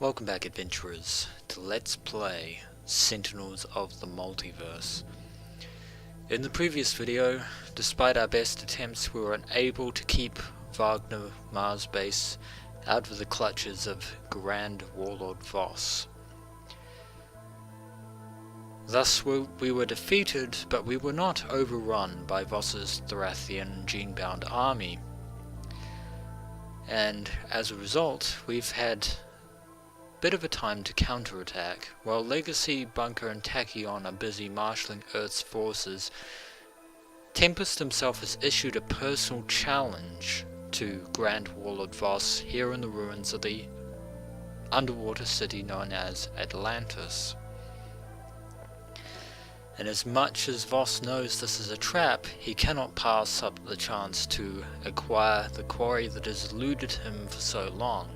Welcome back, adventurers, to Let's Play Sentinels of the Multiverse. In the previous video, despite our best attempts, we were unable to keep Wagner Mars Base out of the clutches of Grand Warlord Voss. Thus we were defeated, but we were not overrun by Voss's Thorathian gene-bound army. And as a result, we've had bit of a time to counterattack. While Legacy, Bunker and Tachyon are busy marshalling Earth's forces, Tempest himself has issued a personal challenge to Grand Warlord Voss here in the ruins of the underwater city known as Atlantis. And as much as Voss knows this is a trap, he cannot pass up the chance to acquire the quarry that has eluded him for so long.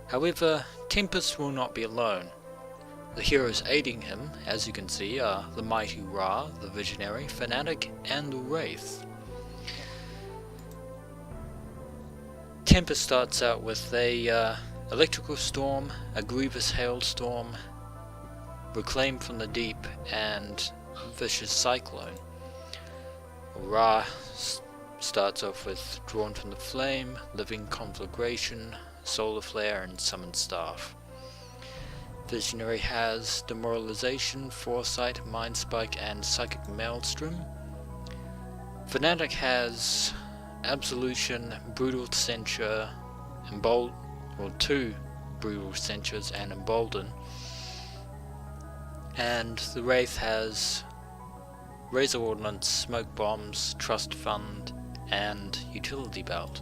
However, Tempest will not be alone. The heroes aiding him, as you can see, are the mighty Ra, the Visionary, Fanatic, and the Wraith. Tempest starts out with a electrical storm, a grievous hailstorm, reclaim from the deep, and vicious cyclone. Ra starts off with drawn from the flame, living conflagration, solar flare, and summoned staff. Visionary has demoralization, foresight, mind spike, and psychic maelstrom. Fanatic has absolution, brutal censure, two brutal censures, and embolden. And the Wraith has razor ordnance, smoke bombs, trust fund, and utility belt.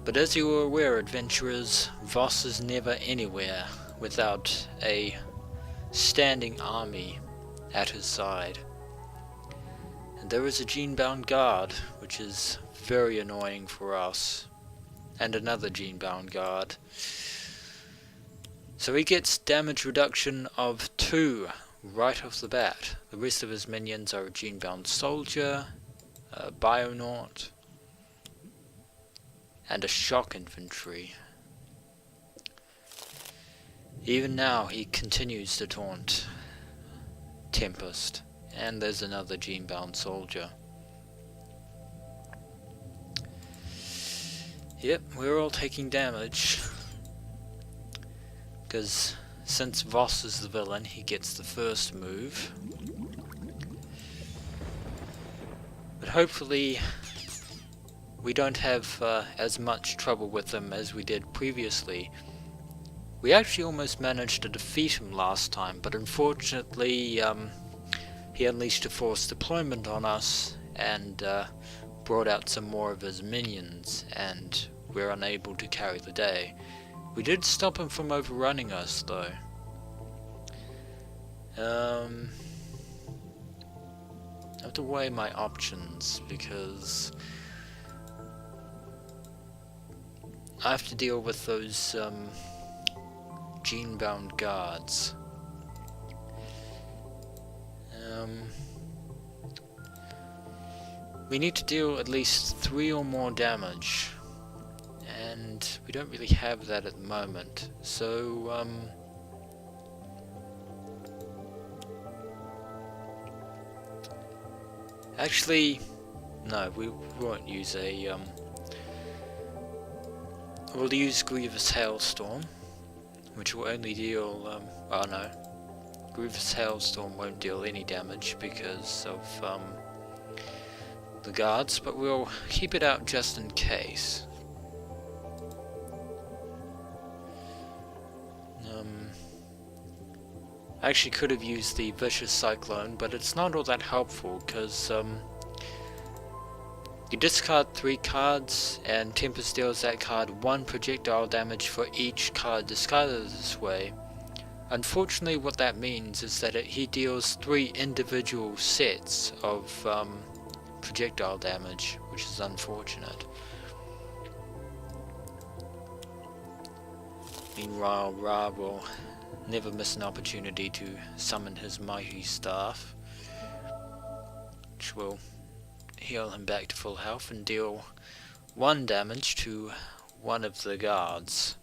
But as you are aware, adventurers, Voss is never anywhere without a standing army at his side. And there is a gene-bound guard, which is very annoying for us, and another gene-bound guard. So he gets damage reduction of 2 right off the bat. The rest of his minions are a gene-bound soldier, a bionaut, and a shock infantry. Even now he continues to taunt Tempest, and there's another gene-bound soldier. Yep, we're all taking damage, because since Voss is the villain, he gets the first move. But hopefully we don't have as much trouble with him as we did previously. We actually almost managed to defeat him last time, but unfortunately he unleashed a forced deployment on us and brought out some more of his minions, and we're unable to carry the day. We did stop him from overrunning us though. I have to weigh my options because I have to deal with those gene-bound guards. We need to deal at least 3 or more damage, and we don't really have that at the moment. So actually, no, we won't use a we'll use Grievous Hailstorm, which will only deal, oh no, Grievous Hailstorm won't deal any damage because of the guards, but we'll keep it out just in case. I actually could have used the Vicious Cyclone, but it's not all that helpful because you discard 3 cards, and Tempest deals that card 1 projectile damage for each card discarded this way. Unfortunately, what that means is that he deals 3 individual sets of projectile damage, which is unfortunate. Meanwhile, Ra will never miss an opportunity to summon his mighty staff, which will heal him back to full health and deal 1 damage to one of the guards.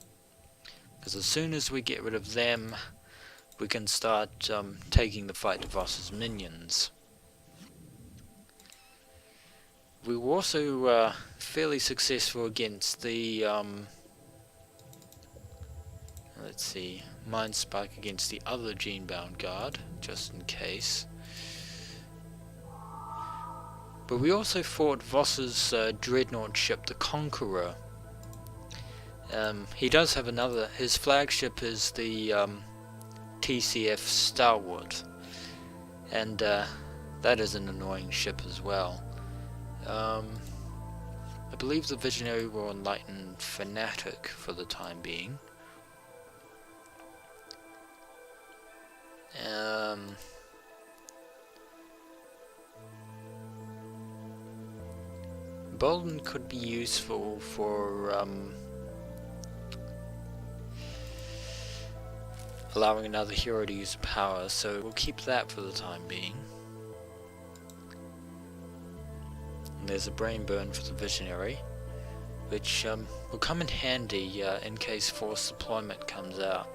Because as soon as we get rid of them, we can start taking the fight to Voss's minions. We were also fairly successful against the let's see, Mind Spike against the other Genebound Guard, just in case. But we also fought Voss's Dreadnought ship, the Conqueror. He does have another, his flagship is the TCF Starwood, and that is an annoying ship as well. I believe the Visionary were Enlightened Fanatic for the time being. Bolden could be useful for allowing another hero to use power, so we'll keep that for the time being. And there's a brain burn for the Visionary, which will come in handy in case force deployment comes out.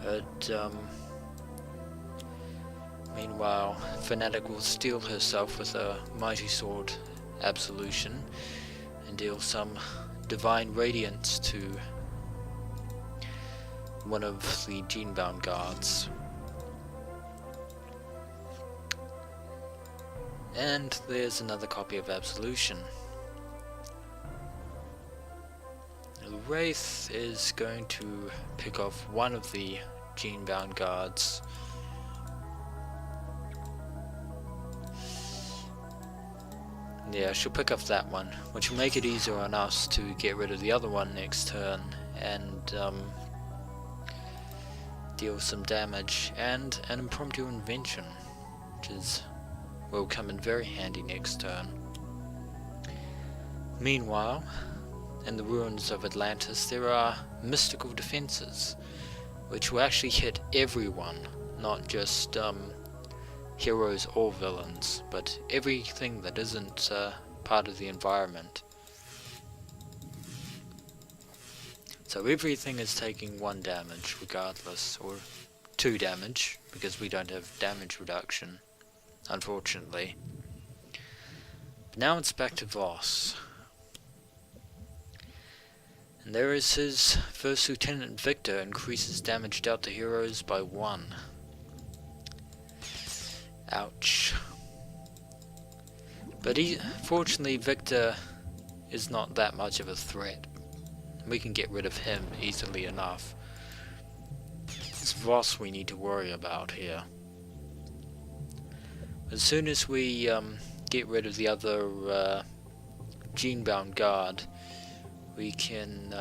But meanwhile, Fanatic will steel herself with a Mighty Sword Absolution and deal some Divine Radiance to one of the Genebound Guards. And there's another copy of Absolution. The Wraith is going to pick off one of the Genebound Guards. Yeah, she'll pick up that one, which will make it easier on us to get rid of the other one next turn and deal some damage, and an impromptu invention, which will come in very handy next turn. Meanwhile, in the Ruins of Atlantis there are mystical defenses, which will actually hit everyone, not just heroes or villains, but everything that isn't part of the environment. So everything is taking 1 damage regardless, or 2 damage, because we don't have damage reduction, unfortunately. But now it's back to Voss. And there is his First Lieutenant Victor, increases damage dealt to heroes by 1. Ouch. But fortunately Victor is not that much of a threat. We can get rid of him easily enough. It's Voss we need to worry about here. As soon as we get rid of the other Genebound Guard, we can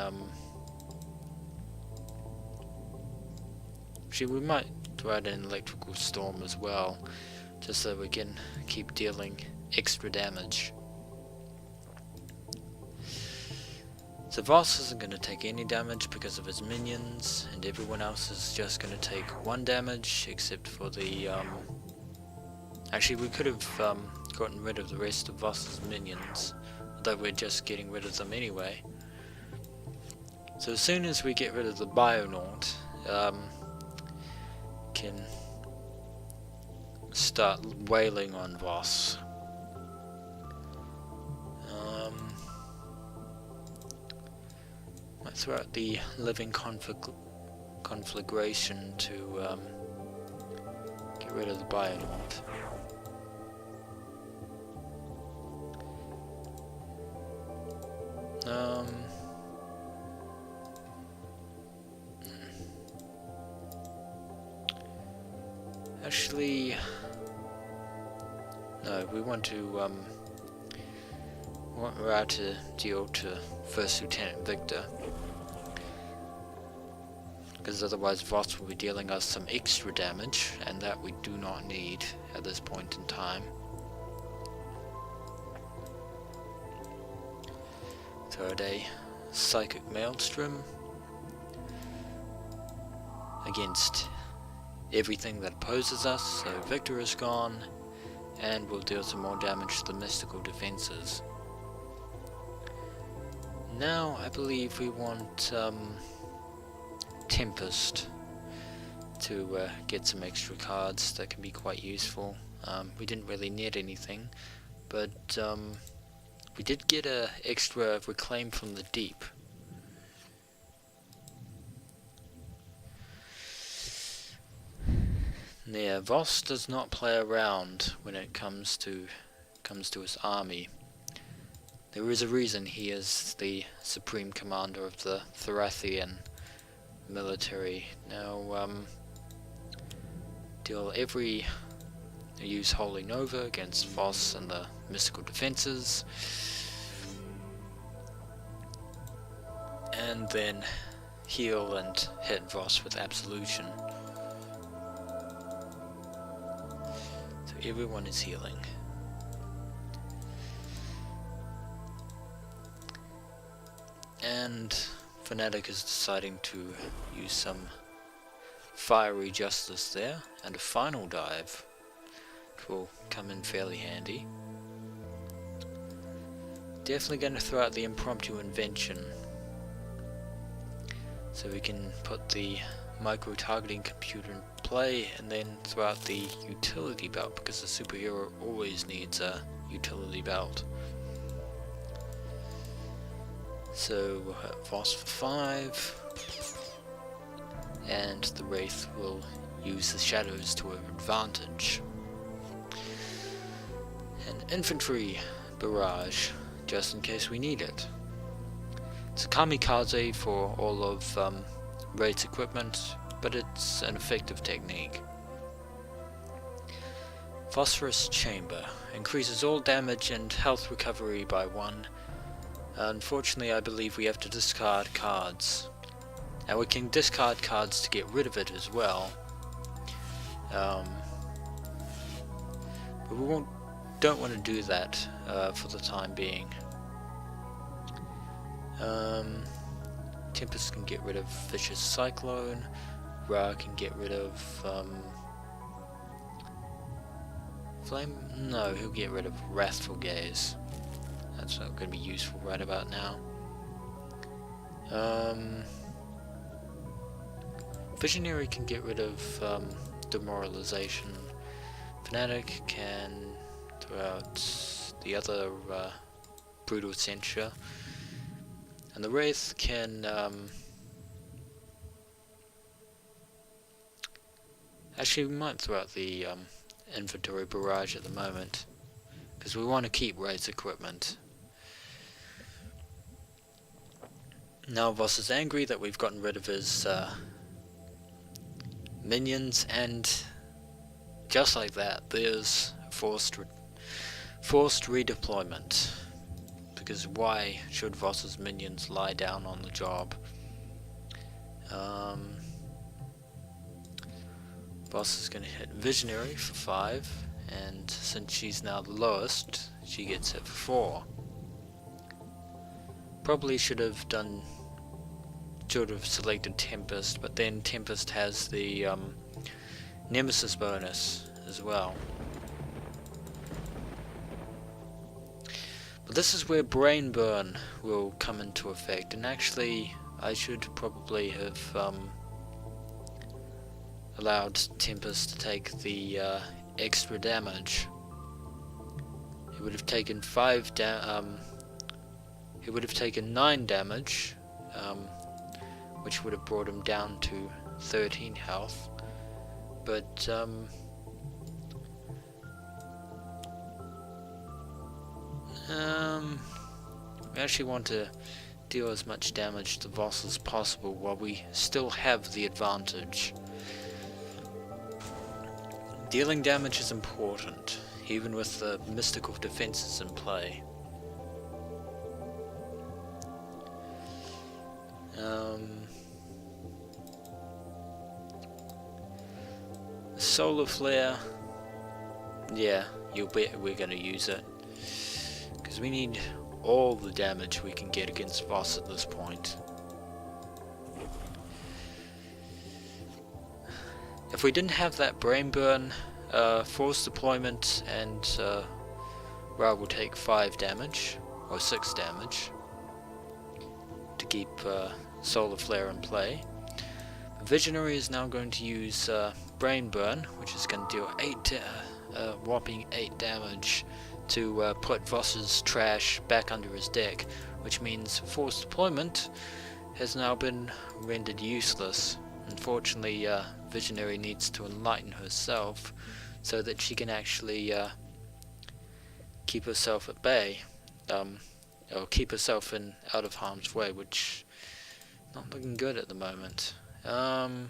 actually we might throw out an Electrical Storm as well, just so we can keep dealing extra damage. So Voss isn't going to take any damage because of his minions, and everyone else is just going to take 1 damage, except for the actually we could have gotten rid of the rest of Voss's minions, although we're just getting rid of them anyway. So as soon as we get rid of the Bionaut, can start wailing on Voss. Might throw out the Living Conflagration to get rid of the Bionaut. Actually, no, we want to we're out to deal to First Lieutenant Victor, because otherwise Voss will be dealing us some extra damage, and that we do not need at this point in time. Third a Psychic Maelstrom against everything that opposes us, so Victor is gone, and we'll deal some more damage to the mystical defenses. Now I believe we want Tempest to get some extra cards that can be quite useful. We didn't really need anything, but we did get a extra Reclaim from the Deep. Yeah, Voss does not play around when it comes to his army. There is a reason he is the supreme commander of the Thorathian military. Now, use Holy Nova against Voss and the mystical defenses, and then heal and hit Voss with Absolution. So everyone is healing. And Fnatic is deciding to use some fiery justice there, and a final dive, which will come in fairly handy. Definitely going to throw out the impromptu invention, so we can put the micro-targeting computer in play, and then throw out the utility belt, because the superhero always needs a utility belt. So Voss for 5, and the Wraith will use the shadows to her advantage. And infantry barrage, just in case we need it. It's a kamikaze for all of Wraith's equipment, but it's an effective technique. Phosphorus Chamber increases all damage and health recovery by 1. Unfortunately, I believe we have to discard cards. And we can discard cards to get rid of it as well. But we don't want to do that for the time being. Tempest can get rid of Vicious Cyclone. Ra can get rid of Flame? No, he'll get rid of Wrathful Gaze. That's not going to be useful right about now. Visionary can get rid of Demoralization. Fnatic can throw out the other Brutal Censure. And the Wraith can actually, we might throw out the Inventory Barrage at the moment, because we want to keep Wraith's equipment. Now Voss is angry that we've gotten rid of his minions, and just like that, there's forced redeployment. Because why should Voss's minions lie down on the job? Voss is going to hit Visionary for 5, and since she's now the lowest, she gets hit for 4. Probably should have selected Tempest, but then Tempest has the Nemesis bonus as well. But this is where Brain Burn will come into effect, and actually I should probably have allowed Tempest to take the extra damage. He would have taken 9 damage, which would have brought him down to 13 health. But we actually want to deal as much damage to Voss as possible while we still have the advantage. Dealing damage is important, even with the mystical defenses in play. Solar Flare, yeah, you'll bet we're going to use it, because we need all the damage we can get against Voss at this point. If we didn't have that Brain Burn, Force Deployment, and Ra will take 5 damage, or 6 damage, to keep Solar Flare in play. Visionary is now going to use Brain Burn, which is going to deal whopping 8 damage to put Voss's trash back under his deck, which means Force Deployment has now been rendered useless. Unfortunately, Visionary needs to enlighten herself so that she can actually keep herself at bay, or keep herself out of harm's way, which not looking good at the moment. Don't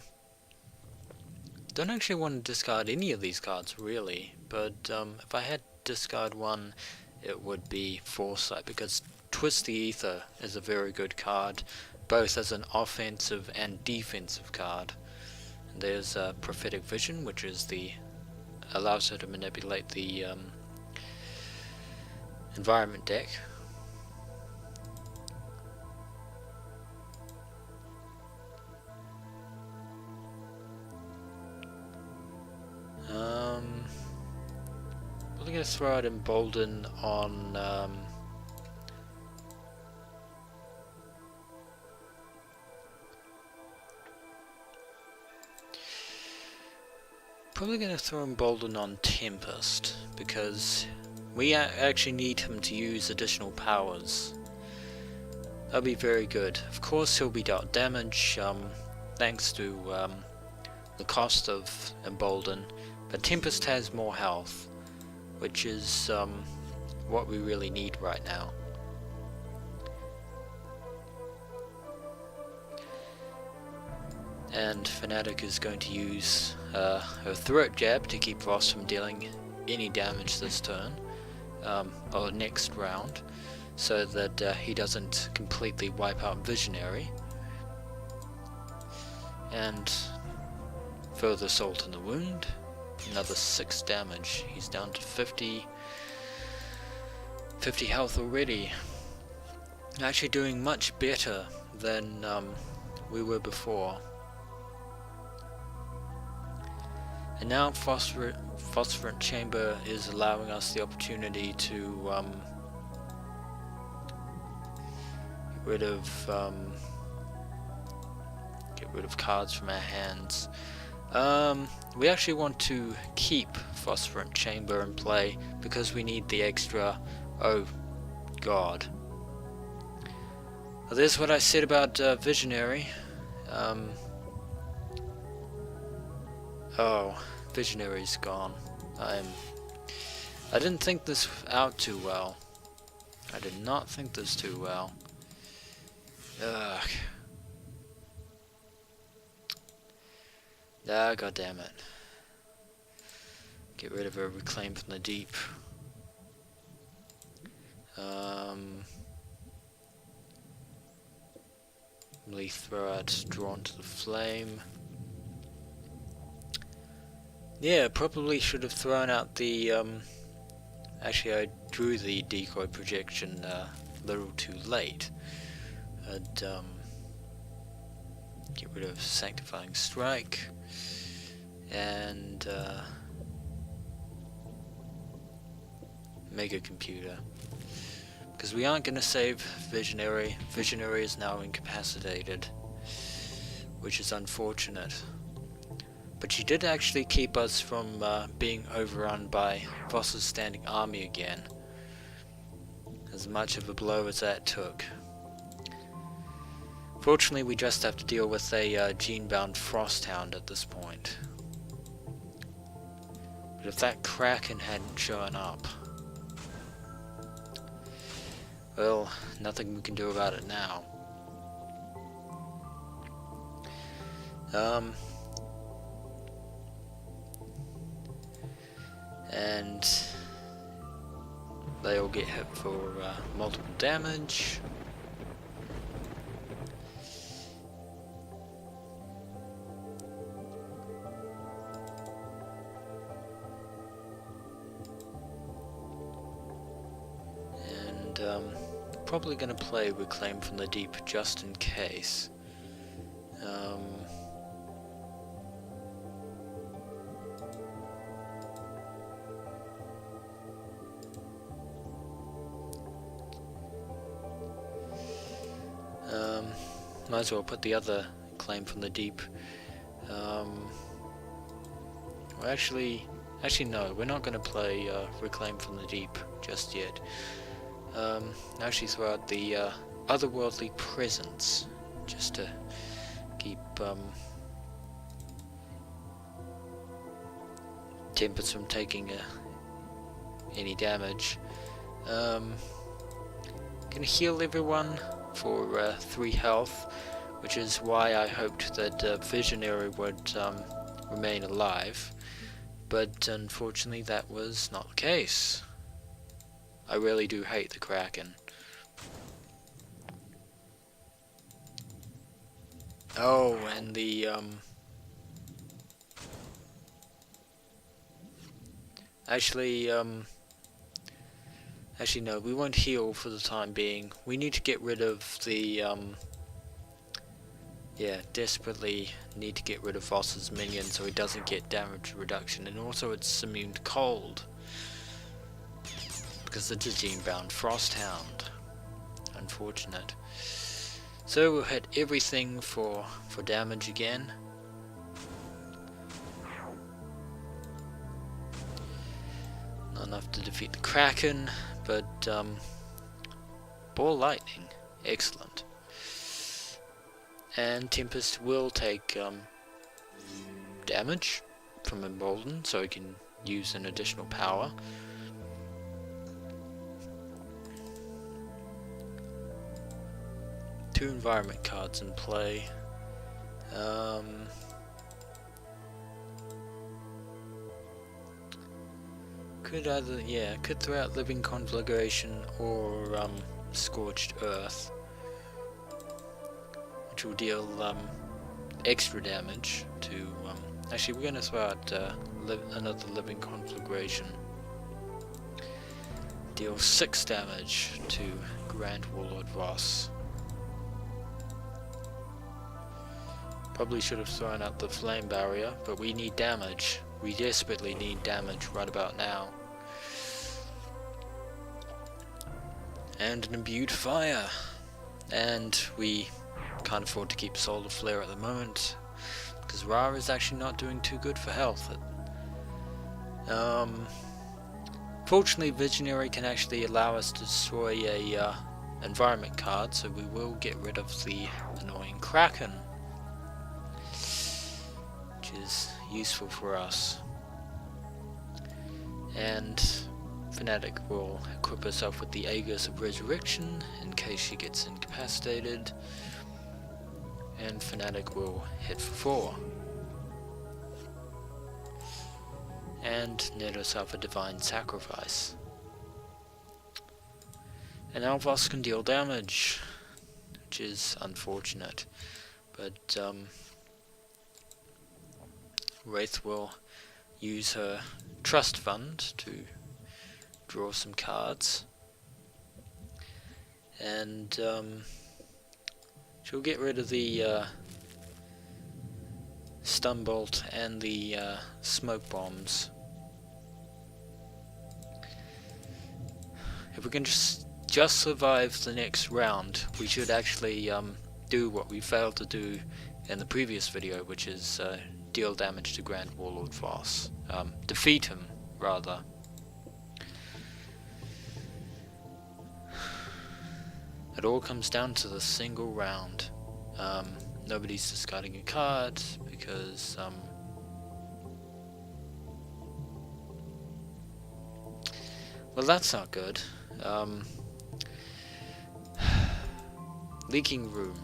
actually want to discard any of these cards really, but if I had to discard one, it would be Foresight, because Twist the Ether is a very good card, both as an offensive and defensive card. And there's Prophetic Vision, which is allows her to manipulate the environment deck. We're going to throw out Embolden on probably going to throw Embolden on Tempest, because we actually need him to use additional powers. That'll be very good. Of course he'll be dealt damage thanks to the cost of Embolden, but Tempest has more health, which is what we really need right now. And Fnatic is going to use her Throat Jab to keep Voss from dealing any damage this turn, or next round, so that he doesn't completely wipe out Visionary. And further Salt in the Wound, another 6 damage. He's down to 50 health already. Actually doing much better than we were before. And now Phosphorant Chamber is allowing us the opportunity to get rid of cards from our hands. We actually want to keep Phosphorant Chamber in play because we need the extra. Oh god. Well, there's what I said about Visionary. Oh, Visionary's gone. I didn't think this out too well. I did not think this too well. Ugh. Ah, god damn it. Get rid of a Reclaim from the Deep. Really throw out Drawn to the Flame. Yeah, probably should have thrown out the actually I drew the decoy projection a little too late. I'd get rid of Sanctifying Strike and Mega Computer, because we aren't going to save Visionary. Visionary is now incapacitated, which is unfortunate. But she did actually keep us from being overrun by Voss's standing army again, as much of a blow as that took. Fortunately, we just have to deal with a gene-bound Frosthound at this point. But if that Kraken hadn't shown up, well, nothing we can do about it now. And they all get hit for multiple damage. And probably going to play Reclaim from the Deep just in case. Might as well put the other Claim from the Deep Well, actually no, we're not going to play Reclaim from the Deep just yet. Actually throw out the Otherworldly Presence, just to keep Tempest from taking any damage. Gonna heal everyone for 3 health, which is why I hoped that Visionary would remain alive, but unfortunately that was not the case. I really do hate the Kraken. Oh, and the actually no, we won't heal for the time being. We need to get rid of the yeah, desperately need to get rid of Voss's minion so he doesn't get damage reduction, and also it's immune to cold because it's a gene-bound Frosthound. Unfortunate. So we'll hit everything for damage again. Not enough to defeat the Kraken, but Ball Lightning, excellent. And Tempest will take damage from Embolden, so he can use an additional power. Two environment cards in play. Could either, yeah, could throw out Living Conflagration or Scorched Earth, which will deal extra damage to. Actually, we're going to throw out another Living Conflagration. Deal 6 damage to Grand Warlord Voss. Probably should have thrown out the Flame Barrier, but we need damage. We desperately need damage right about now. And an Imbued Fire. And we can't afford to keep Solar Flare at the moment, because Ra is actually not doing too good for health. Fortunately, Visionary can actually allow us to destroy a environment card, so we will get rid of the annoying Kraken, which is useful for us. And Fnatic will equip herself with the Aegis of Resurrection in case she gets incapacitated, and Fnatic will hit for 4. And net herself a Divine Sacrifice. And now Voss can deal damage, which is unfortunate, but Wraith will use her Trust Fund to draw some cards, and she'll get rid of the Stun Bolt and the Smoke Bombs. If we can just survive the next round, we should actually do what we failed to do in the previous video, which is deal damage to Grand Warlord Voss. Defeat him, rather. It all comes down to the single round. Nobody's discarding a card because well, that's not good. Leaking Room.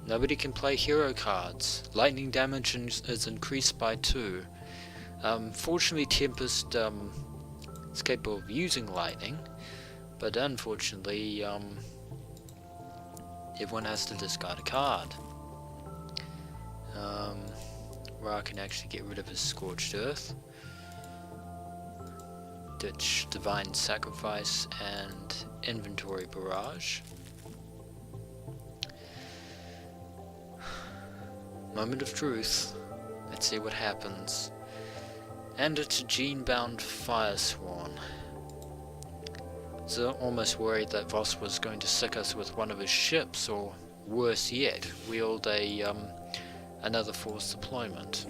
Nobody can play hero cards. Lightning damage is increased by 2. Fortunately, Tempest is capable of using lightning, but unfortunately, everyone has to discard a card. Ra can actually get rid of his Scorched Earth, ditch Divine Sacrifice and Inventory Barrage. Moment of truth. Let's see what happens. And it's a Gene-bound Firesworn. So almost worried that Voss was going to sick us with one of his ships, or worse yet, wield a another force deployment.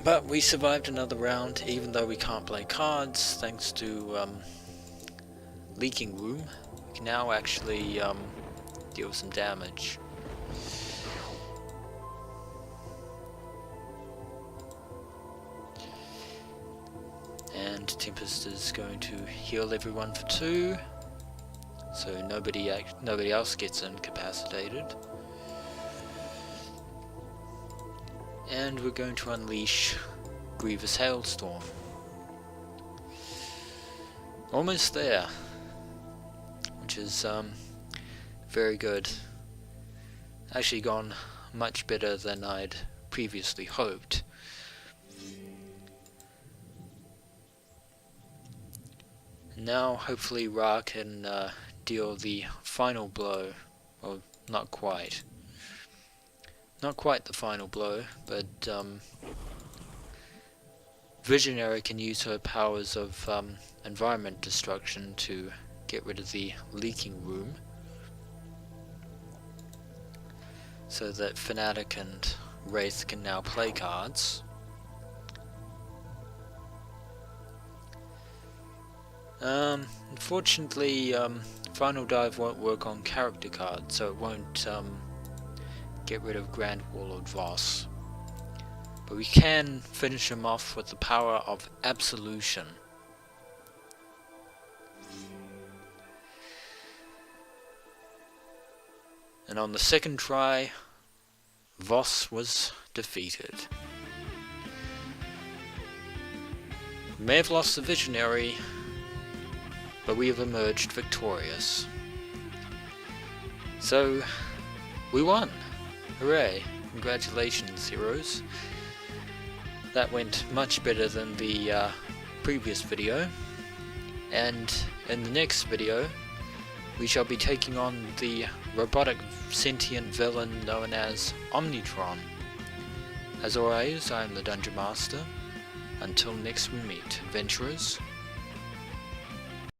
But we survived another round, even though we can't play cards, thanks to Leaking Room. We can now actually deal some damage. And Tempest is going to heal everyone for 2, so nobody else gets incapacitated. And we're going to unleash Grievous Hailstorm. Almost there, which is very good. Actually gone much better than I'd previously hoped. Now hopefully Ra can deal the final blow. Well, not quite. Not quite the final blow, but Visionary can use her powers of environment destruction to get rid of the Leaking Room, so that Fnatic and Wraith can now play cards. Unfortunately, Final Dive won't work on character cards, so it won't get rid of Grand Warlord Voss. But we can finish him off with the power of Absolution. And on the second try, Voss was defeated. We may have lost the Visionary, but we have emerged victorious. So, we won! Hooray! Congratulations, heroes. That went much better than the previous video. And in the next video, we shall be taking on the robotic sentient villain known as Omnitron. As always, I am the Dungeon Master. Until next we meet, adventurers.